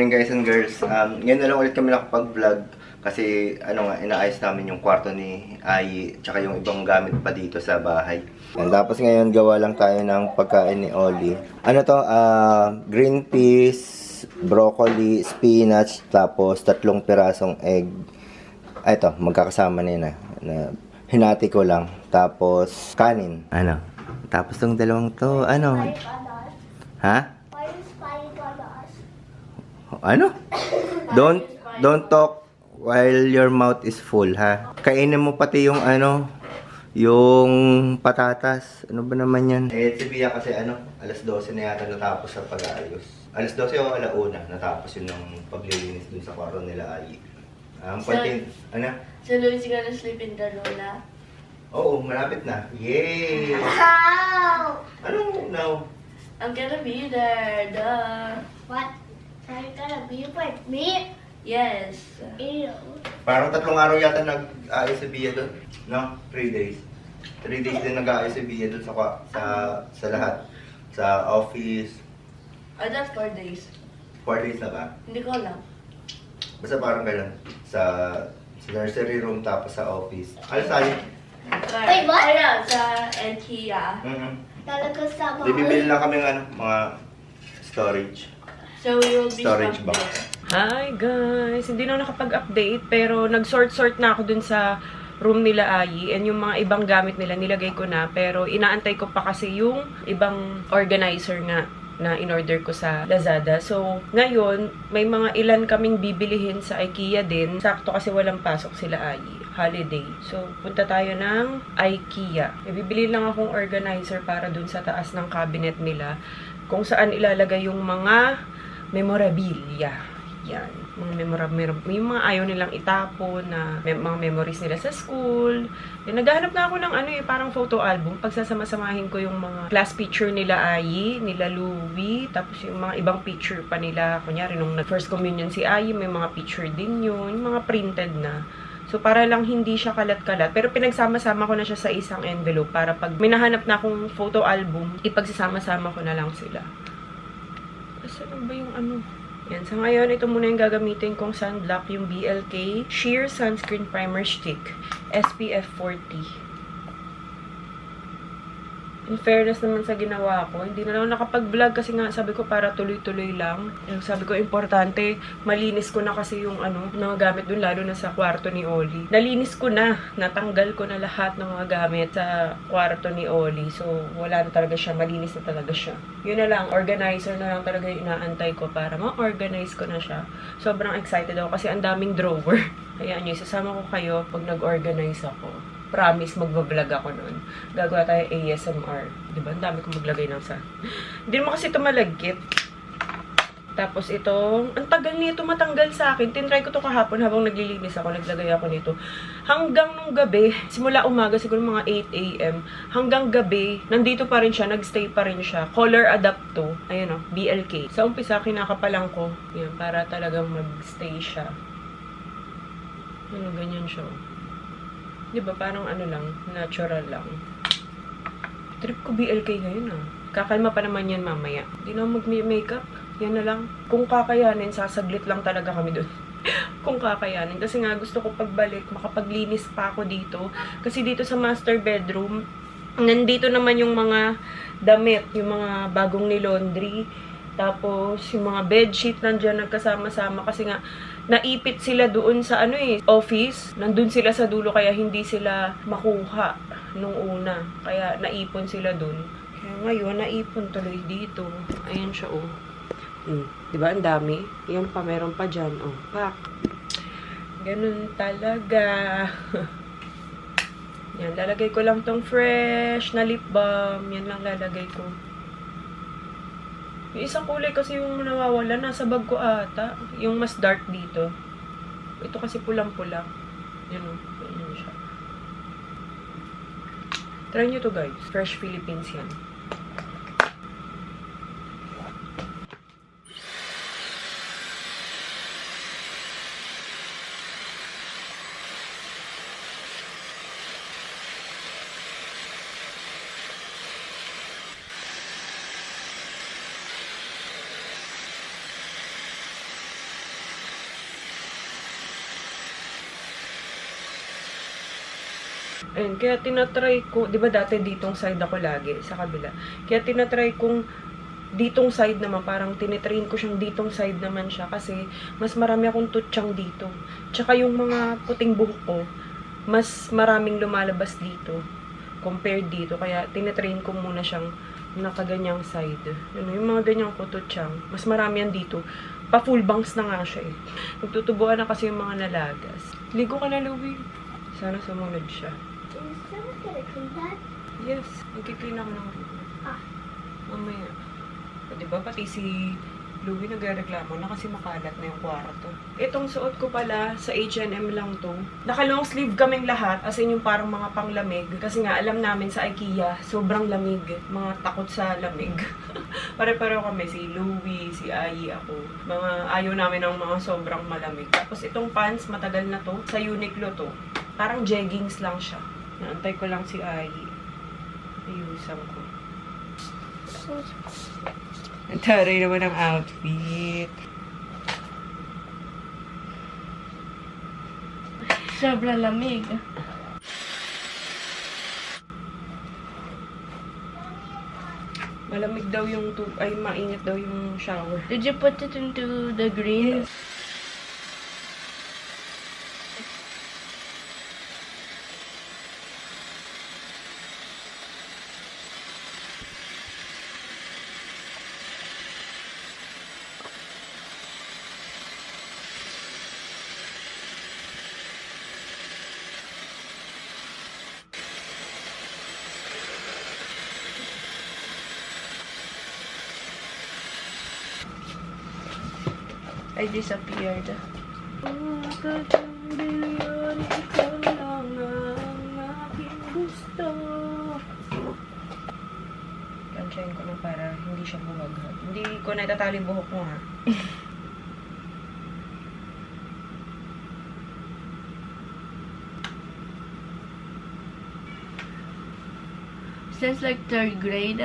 morning guys and girls. Ngayon na lang ulit kami nakapag-vlog kasi ano nga, inaayos namin yung kwarto ni Ai tsaka yung ibang gamit pa dito sa bahay. And tapos ngayon gawa lang tayo ng pagkain ni Oli. Ano to? Green peas, broccoli, spinach, tapos 3 pirasong egg. Ito, magkakasama nila na hinati ko lang. Tapos kanin. Ano? Tapos tong dalawang to, ano? Ha? Ano? Don't talk while your mouth is full, ha? Kainin mo pati yung ano, yung patatas. Ano ba naman yan? Si Bia kasi ano, alas 12 na yata natapos sa pag-aayos. Alas 12 o alauna natapos yun ng paglilinis dun sa kwarto nila Ali. Ano? So Luis gonna sleep in the Lola? Oo, malapit na. Yay! How? Ano now? I'm gonna be there, duh. What? Are you gonna be with me? Yes. Ew. Parang 3 araw yata nag-aayos si Bia doon. No? 3 days. 3 days din nag-aayos si Bia doon sa lahat. Sa office. I thought 4 days. 4 days na ba? Hindi ko alam. Basta parang ganun. Sa nursery room tapos sa office. Ano sa'yo? Wait, what? Oh yeah, sa IKEA. Talaga sa bahay. Bibili lang kami ng ano, mga storage. So we will be Storage stuck box. there. Hi guys! Hindi na ako nakapag-update pero nag-sort-sort na ako dun sa room nila Ai and yung mga ibang gamit nila nilagay ko na pero inaantay ko pa kasi yung ibang organizer nga na in-order ko sa Lazada. So, ngayon, may mga ilan kaming bibilihin sa IKEA din. Sakto kasi walang pasok sila Ai. Holiday. So, punta tayo ng IKEA. Bibili lang akong organizer para dun sa taas ng cabinet nila kung saan ilalagay yung mga memorabilia. Yan. Yung mga ayaw nilang itapon na mga memories nila sa school. Naghahanap na ako ng parang photo album. Pagsasama-samahin ko yung mga class picture nila Ai, nila Louie, tapos yung mga ibang picture pa nila. Kunyari, nung first communion si Ai, may mga picture din yun. Yung mga printed na. So, para lang hindi siya kalat-kalat. Pero pinagsama-sama ko na siya sa isang envelope para pag minahanap na akong photo album, ipagsasama-sama ko na lang sila. Saan ba yung ano? Yan. Sa ngayon, ito muna yung gagamitin kong sunblock, yung BLK Sheer Sunscreen Primer Stick. SPF 40. In fairness naman sa ginawa ko, hindi na lang nakapag-vlog kasi nga sabi ko para tuloy-tuloy lang. Yung sabi ko, importante, malinis ko na kasi yung mga gamit dun, lalo na sa kwarto ni Oli. Nalinis ko na, natanggal ko na lahat ng mga gamit sa kwarto ni Oli. So, wala na talaga siya, malinis na talaga siya. Yun na lang, organizer na lang talaga yung inaantay ko para ma-organize ko na siya. Sobrang excited ako kasi ang daming drawer. Kaya nyo, isasama ko kayo pag nag-organize ako. Promise, magbablog ako nun. Gagawa tayo ASMR. Diba? Ang dami kong maglagay ng sa... Hindi naman kasi ito malagkit. Tapos ito, ang tagal nito matanggal sa akin. Tinry ko to kahapon habang naglilinis ako. Naglagay ako nito. Hanggang nung gabi, simula umaga, siguro mga 8 AM, hanggang gabi, nandito pa rin siya, nagstay pa rin siya. Color adapt to. Ayun o, BLK. Sa umpisa, kinakapalang ko. Yan, para talagang magstay siya. Ano, ganyan siya. Diba, parang lang, natural lang. Trip ko BLK ngayon Kakalma pa naman yan mamaya. Hindi na mag-makeup. Yan na lang. Kung kakayanin, sasaglit lang talaga kami dun. Kung kakayanin. Kasi nga gusto ko pagbalik, makapaglinis pa ako dito. Kasi dito sa master bedroom, nandito naman yung mga damit, yung mga bagong ni-laundry. Tapos, yung mga bedsheet nandyan nagkasama-sama kasi nga, naipit sila doon sa office. Nandun sila sa dulo kaya hindi sila makuha nung una. Kaya naipon sila doon. Kaya ngayon, naipon tuloy dito. Ayan siya, Diba, ang dami? Yan pa, meron pa dyan, Pak. Ganun talaga. Yan, lalagay ko lang tong fresh na lip balm. Yan lang lalagay ko. Yung isang kulay kasi yung nawawala, nasa bag ko ata. Yung mas dark dito. Ito kasi pulang-pula. Yan Yan siya. Try nyo to guys. Fresh Philippines yan. Ayun, kaya tinatry ko, di ba dati ditong side ako lagi, sa kabila. Kaya tinatry kong ditong side naman, parang tinitrain ko siyang ditong side naman siya kasi mas marami akong tutsang dito. Tsaka yung mga puting buhok ko, mas maraming lumalabas dito compared dito. Kaya tinitrain ko muna siyang nakaganyang side. Yung mga ganyang ko tutsang, mas marami yan dito. Pa full bangs na nga siya eh. Nagtutubuan na kasi yung mga nalagas. Ligo ka na, Louie. Sana sumunod siya. Is someone gonna clean that? Yes, nagkiklin ako ng rito. Ah. Mamaya. O, diba, pati si Louie nagreklamo na kasi makalat na yung kwarto. Itong suot ko pala, sa H&M lang to. Naka-long sleeve kaming lahat, as in yung parang mga panglamig. Kasi nga, alam namin sa IKEA, sobrang lamig. Mga takot sa lamig. Pare-pareho kami, si Louie, si Ai, ako. Mga ayaw namin ng mga sobrang malamig. Tapos itong pants, matagal na to. Sa Uniqlo to. Parang jeggings lang siya. Naantay ko lang si Ai. Ayusan ko. Taray naman ang outfit. Sobrang lamig. Malamig daw yung ay mainit daw yung shower. Did you put it into the green? I disappeared. Plansyahin ko na para hindi siya bumaghag. Hindi ko na itatali buhok ko ha. Since like 3rd grade,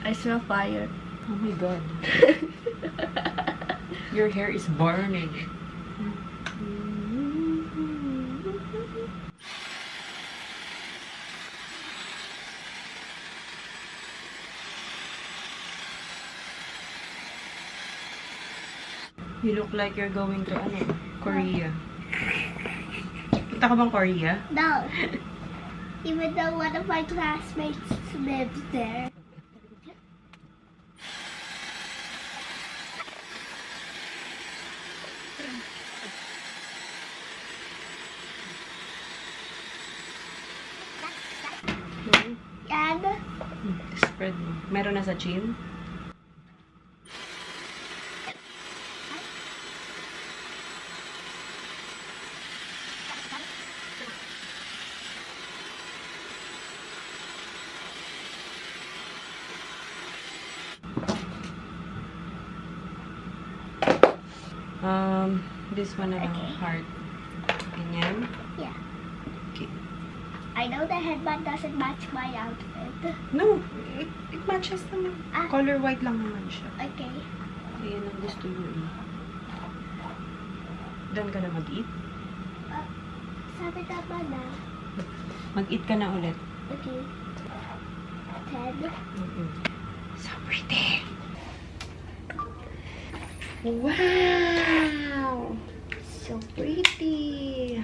I smell fire. Oh my god. Your hair is burning. You look like you're going to Korea. Punta ka bang Korea? No. Even though one of my classmates lives there. And Spread mo. Meron na sa chin? This one na lang, Okay. heart. Ganyan. yeah, Okay. I know the headband doesn't match my outfit. No, it matches naman. Ah. Color white lang naman siya. Okay. Ayan ang gusto mo eh. Doon ka na mag-eat? Sabi tama na. Mag-eat ka na ulit. Okay. 10. So pretty! Wow! So pretty!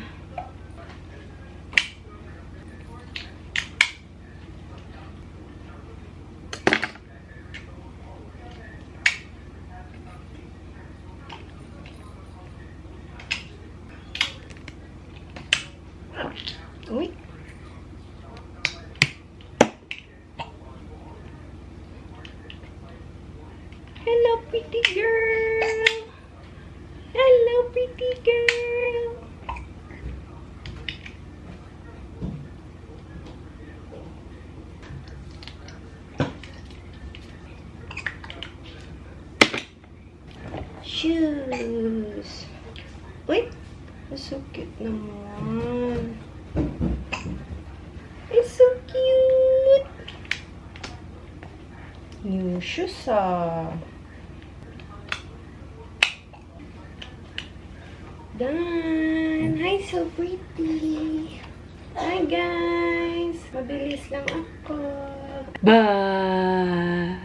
Uy! Hello, pretty girl! Hello, pretty girl! Shoes! Uy! It's so cute naman. It's so cute! New shoes ah. Done! Hi, so pretty. Hi guys! Mabilis lang ako. Bye!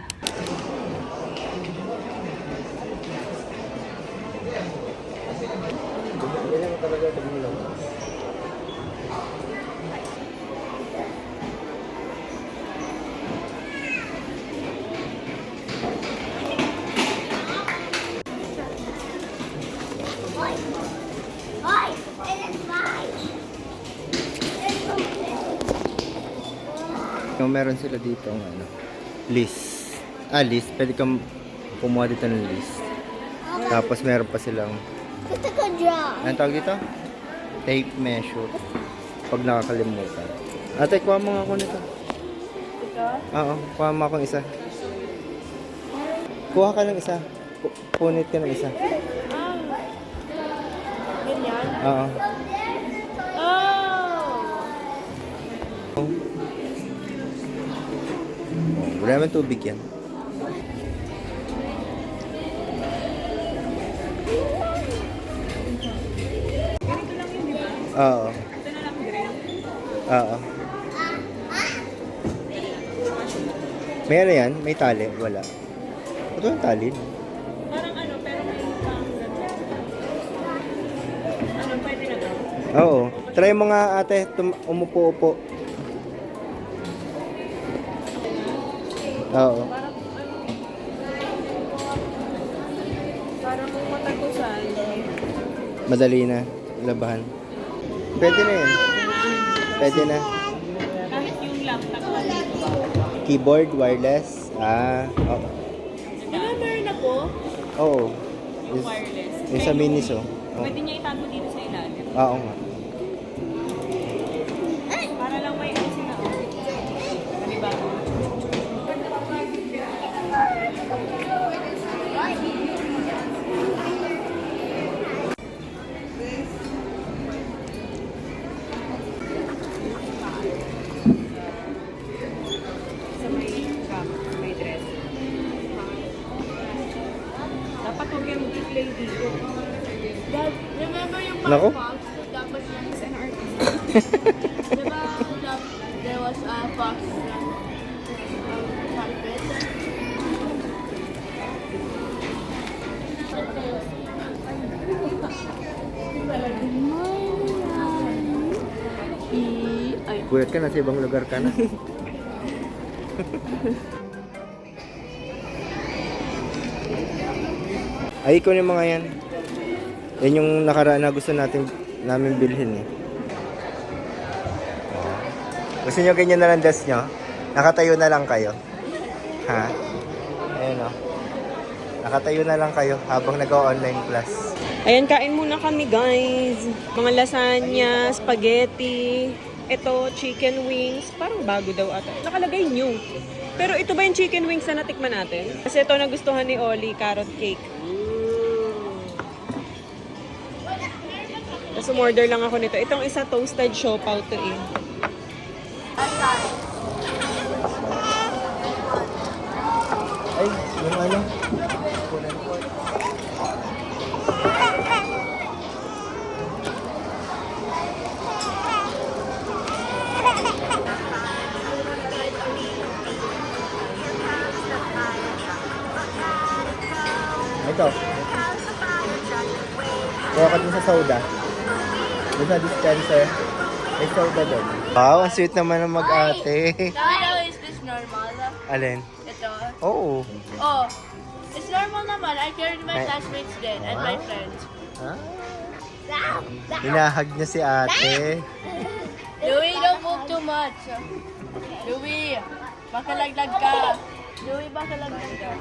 Hoy! Hoy! It's mine! Kung meron sila dito ng ano, list. List. Pwede kang kumuha dito ng list. Tapos meron pa silang, Gusto ko draw. anong tawag dito? Tape measure. Pag nakakalimutan. Ate, kuha mo nga ako nito. Ito? Oo, kuha mo akong isa. Kuha ka ng isa. Punit ka ng isa. Ganyan? Oo. Oh! Wala naman tubig yan. Oo. Oo. May ano yan? May tali? Wala. Ito yung tali. Parang ano, pero may pang ano, pwede na daw? Oo. Try mo nga ate, umupo-upo. Oo. Parang kung matagusan. Madali na. Labahan. Pwede na yan. Pwede na. Kahit yung laptop na dito. Keyboard, wireless. Oo. Diba meron ako? Oo. Wireless. Yung sa minis, oh. Oo. Pwede niya itago dito sa ilalim. Oo nga. Para lang may ano sila. Diba? Sa may gam, may dress. Dapat huwag yung mag-play dito. Dad, remember yung Nako. fox? Dapat yung... It's an artist. Diba there was a fox na carpet? Ay, Buwet ka na sa ibang lugar ka na. Ay, ikaw yung mga yan. Yan yung nakaraan na gusto namin bilhin eh. Gusto nyo ganyan na lang desk nyo? Nakatayo na lang kayo. Ha? Ayun o. Nakatayo na lang kayo habang nag-online class. Ayan, kain muna kami guys. Mga lasagna, spaghetti, ito, chicken wings. Parang bago daw ata. Nakalagay new. Pero ito ba yung chicken wings na natikman natin? Kasi ito nagustuhan ni Oli, carrot cake. Tapos umorder lang ako nito. Itong isa toasted siopaw to eh. Ay, yung ano? Ito. Kuha ka dun sa soda. Dun sa dispenser. May soda dun. Wow, ang sweet naman ng mag-ate. now is this normal? Alin? Ito. Oo. Oh, it's normal naman. I carried my Ay. classmates then and my friends. Ah. Hinahag niya si ate. Louie, don't move too much. Louie, baka laglag ka. Louie, baka laglag ka.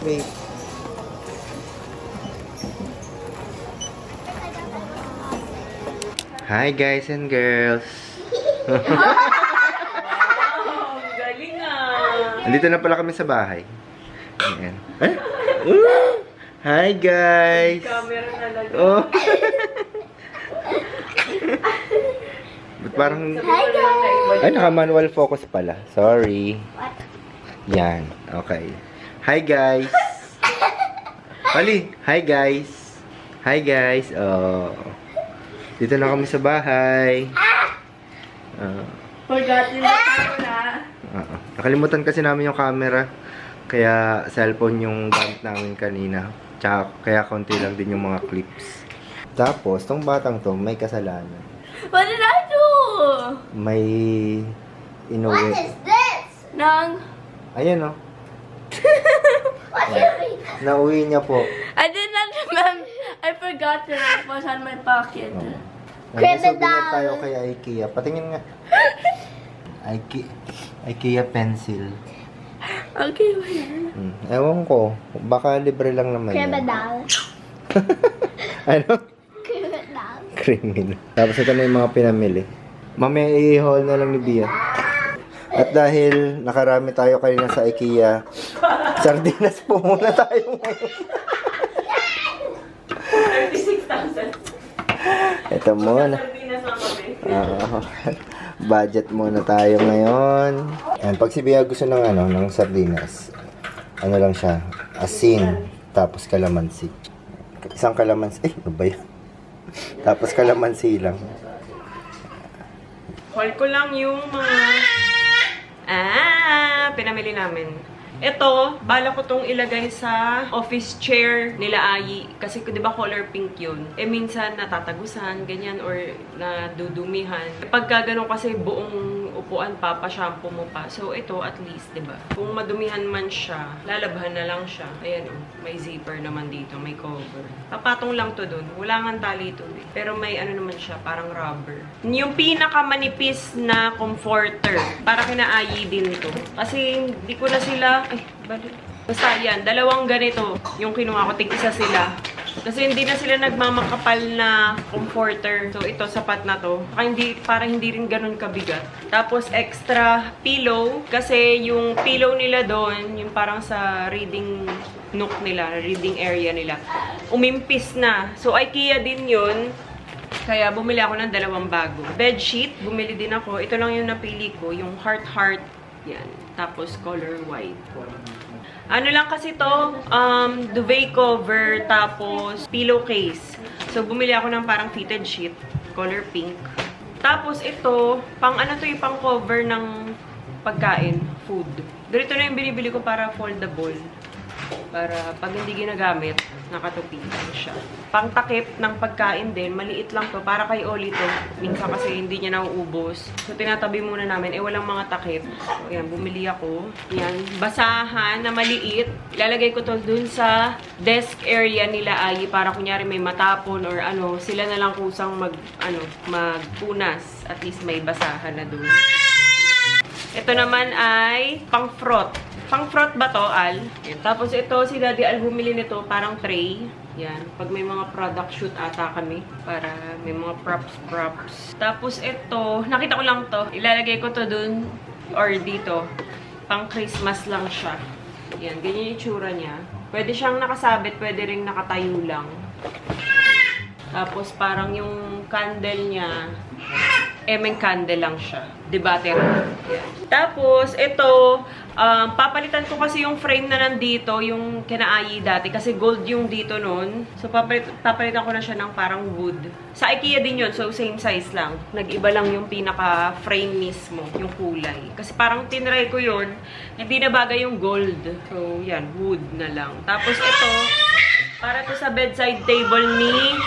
Wait. Hi guys and girls. Wow, galing ah. Andito na pala kami sa bahay. Ayan. Eh? Hi guys. Camera na lang. Oh. Ba't parang... Ay, naka-manual focus pala. Sorry. What? Yan. Okay. Hi guys. Pali. Hi guys. Hi guys. Oh. Dito na kami sa bahay. Forgot yung camera. Nakalimutan kasi namin yung camera. Kaya cellphone yung gamit namin kanina. Tsaka kaya konti lang din yung mga clips. Tapos, tong batang to, may kasalanan. What did I do? May What inuwi. is this? Nang, Ayan oh. What is it? Nauwi niya po. I did not remember. I forgot that it was on my pocket. May souvenir Criminal. tayo kay IKEA. Patingin nga. IKEA pencil. Okay, wait. Ewan ko. Baka libre lang naman yan. Criminal. Ano? Criminal. Criminal. Tapos ito na yung mga pinamili. Mamaya i-haul na lang ni Bia. At dahil nakarami tayo kanina sa IKEA, sardinas po muna tayo ngayon. 36,000. Ito muna. Sardinas na kami. Budget muna tayo ngayon. Yan, pag si Bia gusto ng ng sardinas, ano lang siya, asin, tapos kalamansi. Isang kalamansi, ano ba yun? Tapos kalamansi lang. Haul ko lang yung mga pinamili namin. Ito, bala ko tong ilagay sa office chair nila Ayi. Kasi di ba color pink yun? Eh minsan natatagusan, ganyan, or nadudumihan. Pagka ganun kasi buong upuan pa, pa-shampoo mo pa. So ito at least, di ba? Kung madumihan man siya, lalabhan na lang siya. Ayan oh, may zipper naman dito, may cover. Papatong lang to dun. Wala nga tali ito eh. Pero may ano naman siya, parang rubber. Yung pinakamanipis na comforter, para kina Ayi din to. Kasi hindi ko na sila balik. Basta yan, dalawang ganito yung kinuha ko, tig-isa sila. Kasi hindi na sila nagmamakapal na comforter. So ito, sapat na to. Para hindi rin ganun kabigat. Tapos extra pillow. Kasi yung pillow nila doon, yung parang sa reading nook nila, reading area nila, umimpis na. So IKEA din yun. Kaya bumili ako ng dalawang bago. Bedsheet, bumili din ako. Ito lang yung napili ko, yung heart. Yan. Tapos color white. Ano lang kasi to, duvet cover, tapos pillowcase. So, bumili ako ng parang fitted sheet, color pink. Tapos ito, pang ano to yung pang cover ng pagkain, food. Ganito na yung binibili ko para foldable. Para pag hindi ginagamit, nakatupi lang siya. Pang takip ng pagkain din, maliit lang to. Para kay Oli to. Minsan kasi hindi niya nauubos. So, tinatabi muna namin. Walang mga takip. So, ayan, bumili ako. Ayan, basahan na maliit. Ilalagay ko to dun sa desk area nila Ayi. Para kunyari may matapon or ano, sila na lang kusang magpunas. At least may basahan na dun. Ito naman ay pang-froth. Pang-froth ba to, Al? Yan. Tapos ito, si Daddy Al bumili nito, parang tray. Yan. Pag may mga product shoot ata kami. Para may mga props. Tapos ito, nakita ko lang to. Ilalagay ko to dun or dito. Pang Christmas lang siya. Yan. Ganyan yung itsura niya. Pwede siyang nakasabit, pwede ring nakatayo lang. Tapos parang yung candle niya, may candle lang siya. Debater. Yan. Tapos, ito, papalitan ko kasi yung frame na nandito, yung kinaayi dati. Kasi gold yung dito nun. So, papalitan ko na siya ng parang wood. Sa IKEA din yun. So, same size lang. Nag-iba lang yung pinaka-frame mismo, yung kulay. Kasi parang tinry ko yun, hindi na bagay yung gold. So, yan, wood na lang. Tapos, ito, para to sa bedside table ni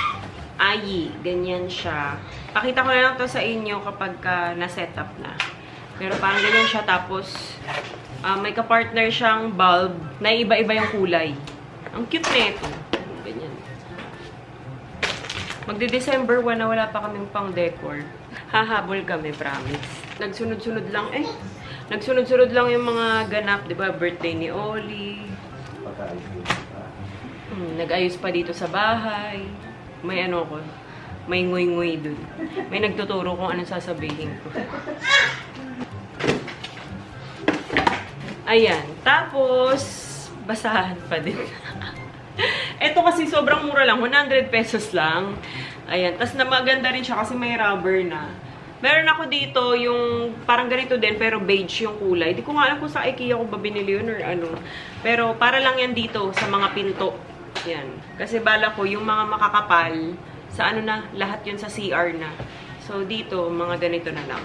Ayi. Ganyan siya. Pakita ko na lang to sa inyo kapag na-set up na. Pero parang ganyan siya. Tapos, may ka-partner siyang bulb na iba-iba yung kulay. Ang cute na ito. Ganyan. Magde-December 1 na wala pa kaming pang decor. Hahabol kami, promise. Nagsunod-sunod lang Nagsunod-sunod lang yung mga ganap. Diba? Birthday ni Oli. Nag-ayos pa dito sa bahay. May ano ko. may nguy-nguy dun. May nagtuturo kung anong sasabihin ko. Ayan. Tapos, basahan pa din. Ito kasi sobrang mura lang. 100 pesos lang. Ayan. Tapos na maganda rin siya kasi may rubber na. Meron ako dito yung parang ganito din pero beige yung kulay. Di ko nga alam kung sa IKEA ko ba binili yun or ano. Pero para lang yan dito sa mga pinto. Yan. Kasi bala ko yung mga makakapal sa ano na, lahat yun sa CR na. So dito, mga ganito na lang.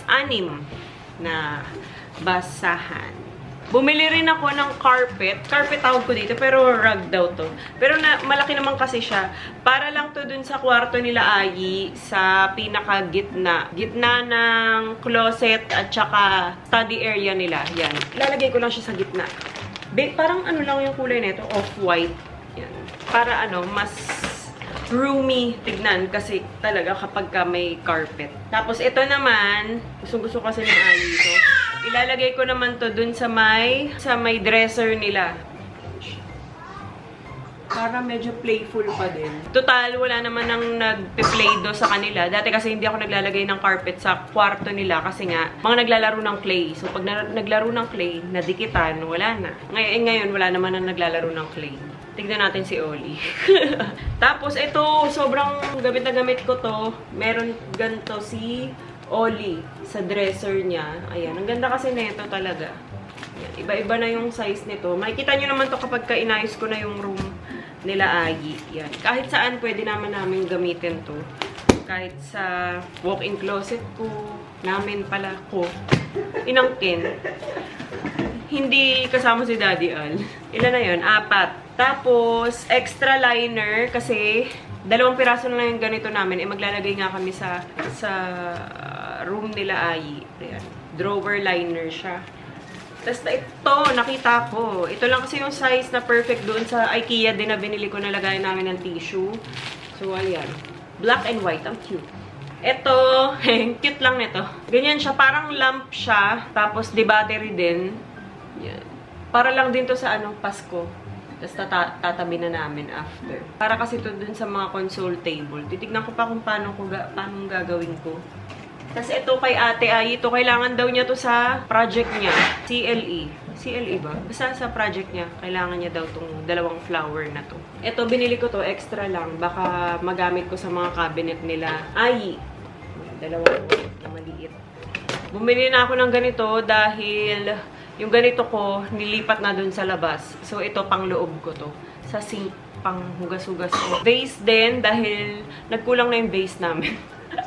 6 na basahan. Bumili rin ako ng carpet. Carpet tawag ko dito, pero rug daw to. Pero malaki naman kasi siya. Para lang to dun sa kwarto nila Ayi, sa pinaka-gitna. Gitna ng closet at saka study area nila. Yan. Ilalagay ko lang siya sa gitna. Parang ano lang yung kulay nito, off-white. Yan. Para ano, mas roomy tignan kasi talaga kapag ka may carpet. Tapos ito naman, gusto kasi ng Ayi ito. Ilalagay ko naman to dun sa may dresser nila. Para medyo playful pa din. Total, wala naman nang nagpe-play do sa kanila. Dati kasi hindi ako naglalagay ng carpet sa kwarto nila kasi nga, mga naglalaro ng clay. So pag naglaro ng clay, nadikitan, wala na. Ngayon, wala naman nang naglalaro ng clay. Tignan natin si Oli. Tapos ito, sobrang gamit na gamit ko to. Meron ganito si Oli sa dresser niya. Ayan, ang ganda kasi nito talaga. Iba-iba na yung size nito. Makikita nyo naman to kapag inayos ko na yung room nila Ayi. Yan. Kahit saan pwede naman namin gamitin to. Kahit sa walk-in closet ko, namin pala ko, inangkin. Hindi kasama si Daddy Al. Ilan na yun? 4. Tapos, extra liner kasi 2 piraso na lang yung ganito namin. Maglalagay nga kami sa room nila Ayi. Ayan. Drawer liner siya. Tapos ito, nakita ko. Ito lang kasi yung size na perfect doon sa IKEA din na binili ko na lagay namin ng tissue. So, ayan. Black and white. Ang cute. Ito, cute lang nito. Ganyan siya. Parang lamp siya. Tapos, di battery din. Yan. Para lang din to sa Pasko. Tapos tatabi na namin after. Para kasi to dun sa mga console table. Titignan ko pa kung paano gagawin ko. Tapos ito kay Ate Ayi, ito kailangan daw niya to sa project niya. CLE. CLE ba? Basta sa project niya, kailangan niya daw tong 2 flower na to. Ito, binili ko to, extra lang. Baka magamit ko sa mga cabinet nila. Ayi. 2 na maliit. Bumili na ako ng ganito dahil yung ganito ko, nilipat na dun sa labas. So, ito, pang loob ko to. Sa sink, pang hugas-hugas ko. Vase din, dahil nagkulang na yung vase namin.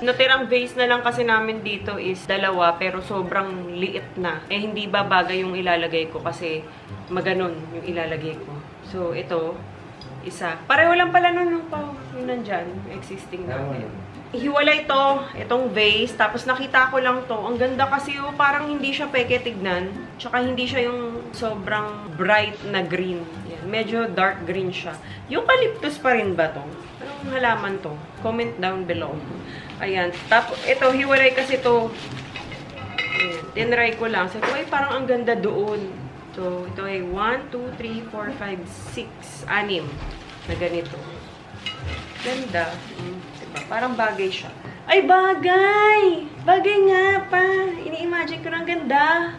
Natirang vase na lang kasi namin dito is 2, pero sobrang liit na. Eh, hindi ba bagay yung ilalagay ko kasi maganon yung ilalagay ko. So, ito, isa. Pareho lang pala nun yung nandyan, existing namin. Hiwalay itong vase, tapos nakita ko lang to. Ang ganda kasi parang hindi siya peke tignan. Tsaka hindi siya yung sobrang bright na green. Yan. Medyo dark green siya. Eucalyptus pa rin ba to? Anong halaman to? Comment down below. Ayan. Tapos, ito, hiwalay kasi to. Ayan. Tinry ko lang. So, ito ay parang ang ganda doon. So, ito ay 1, 2, 3, 4, 5, 6, 6 na ganito. Ganda. Diba? Parang bagay siya. Ay, bagay! Bagay nga pa. Ini-imagine ko ng ganda.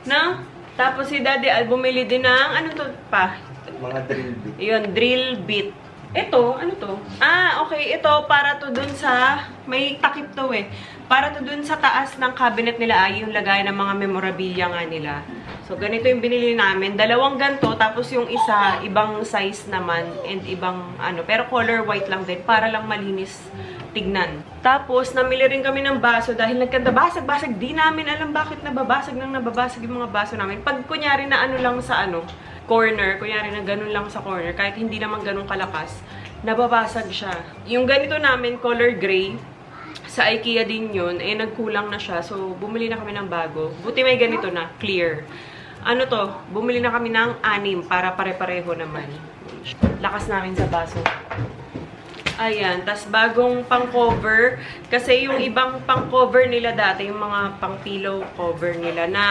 No? Tapos si Daddy Al bumili din ng, ano to pa? Mga drill bit. Yun, drill bit. Ito, ano to? Ah, okay. Ito, para to dun sa, may takip to eh. Para to dun sa taas ng cabinet nila ay yung lagay ng mga memorabilia nga nila. So, ganito yung binili namin. 2 ganito, tapos yung isa, ibang size naman, and ibang, pero color white lang din, para lang malinis tignan. Tapos, namili rin kami ng baso dahil nagkandabasag-basag. Di namin alam bakit nababasag yung mga baso namin. Pag kunyari na lang sa corner, kunyari na ganun lang sa corner, kahit hindi naman ganun kalakas, nababasag siya. Yung ganito namin, color gray, sa IKEA din yun, nagkulang na siya. So, bumili na kami ng bago. Buti may ganito na, clear. Bumili na kami ng 6 para pare-pareho naman. Lakas namin sa baso. Ayan, tas bagong pang-cover. Kasi yung ibang pang-cover nila dati, yung mga pang-pillow cover nila na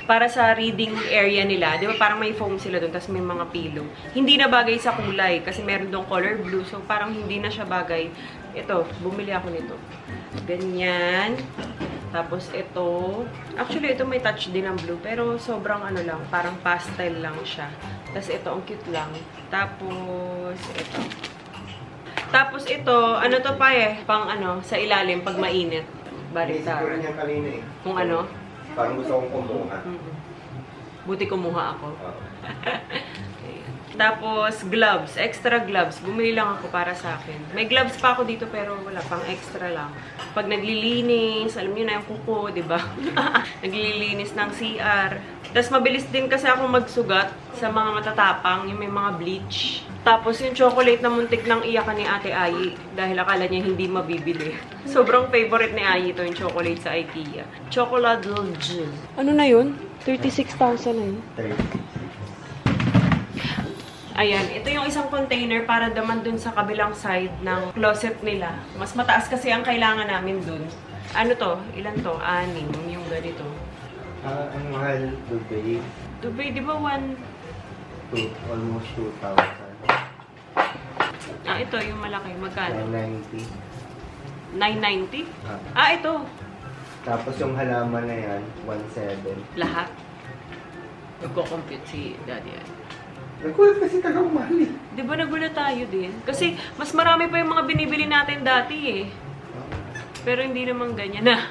para sa reading area nila. Di ba parang may foam sila doon, tas may mga pillow. Hindi na bagay sa kulay kasi meron doon color blue. So parang hindi na siya bagay Ito, bumili ako nito. Ganyan. Tapos ito. Actually, ito may touch din ng blue. Pero sobrang ano lang. Parang pastel lang siya. Tapos ito, ang cute lang. Tapos ito. Tapos ito, ano to pa pang ano, sa ilalim pag mainit. Barita. Siguro niya kanina eh. Kung ano? Parang gusto kong kumuha. Buti kumuha ako. Oo. Tapos, gloves. Extra gloves. Bumili lang ako para sa akin. May gloves pa ako dito pero wala pang extra lang. Pag naglilinis, alam niyo na yung kuko, di ba? Naglilinis ng CR. Tapos, mabilis din kasi ako magsugat sa mga matatapang, yung may mga bleach. Tapos, yung chocolate na muntik nang iyakan ni Ate Ayi dahil akala niya hindi mabibili. Sobrang favorite ni Ayi ito, yung chocolate sa IKEA. Chocolate Gel. Ano na yun? 36,000 na yun. 30. Ayan, ito yung isang container para naman dun sa kabilang side ng closet nila. Mas mataas kasi ang kailangan namin dun. Ano to? Ilan to? 6 yung ganito. Ang mahal, Dubai. Dubai, di ba Almost 2,000. ito yung malaki. Magkano? 990. 990? Ito. Tapos yung halaman na yan, 1,700. Lahat. Nagko-compute si Daddy. Nagulat kasi talagang mahal eh. Di ba nagulat tayo din? Kasi mas marami pa yung mga binibili natin dati eh. Pero hindi naman ganyan na.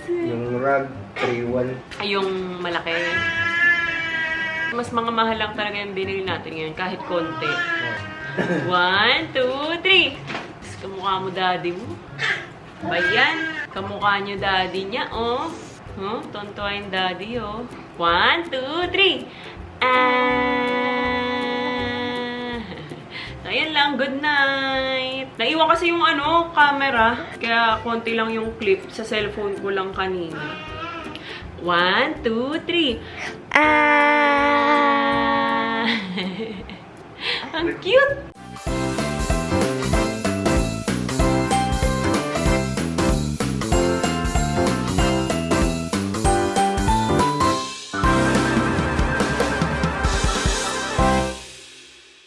Yung rug, 3,100. Ay, yung malaki. Mas mga mahal lang talaga yung binili natin ngayon, kahit konti. 1, 2, 3. Kamukha mo daddy mo. Bayan. Kamukha niyo daddy niya, oh. Tonto yung daddy, oh. 1, 2, 3. Ayan lang, good night. Naiwan kasi yung camera. Kaya konti lang yung clip. Sa cellphone ko lang kanina. 1, 2, 3. Ang cute!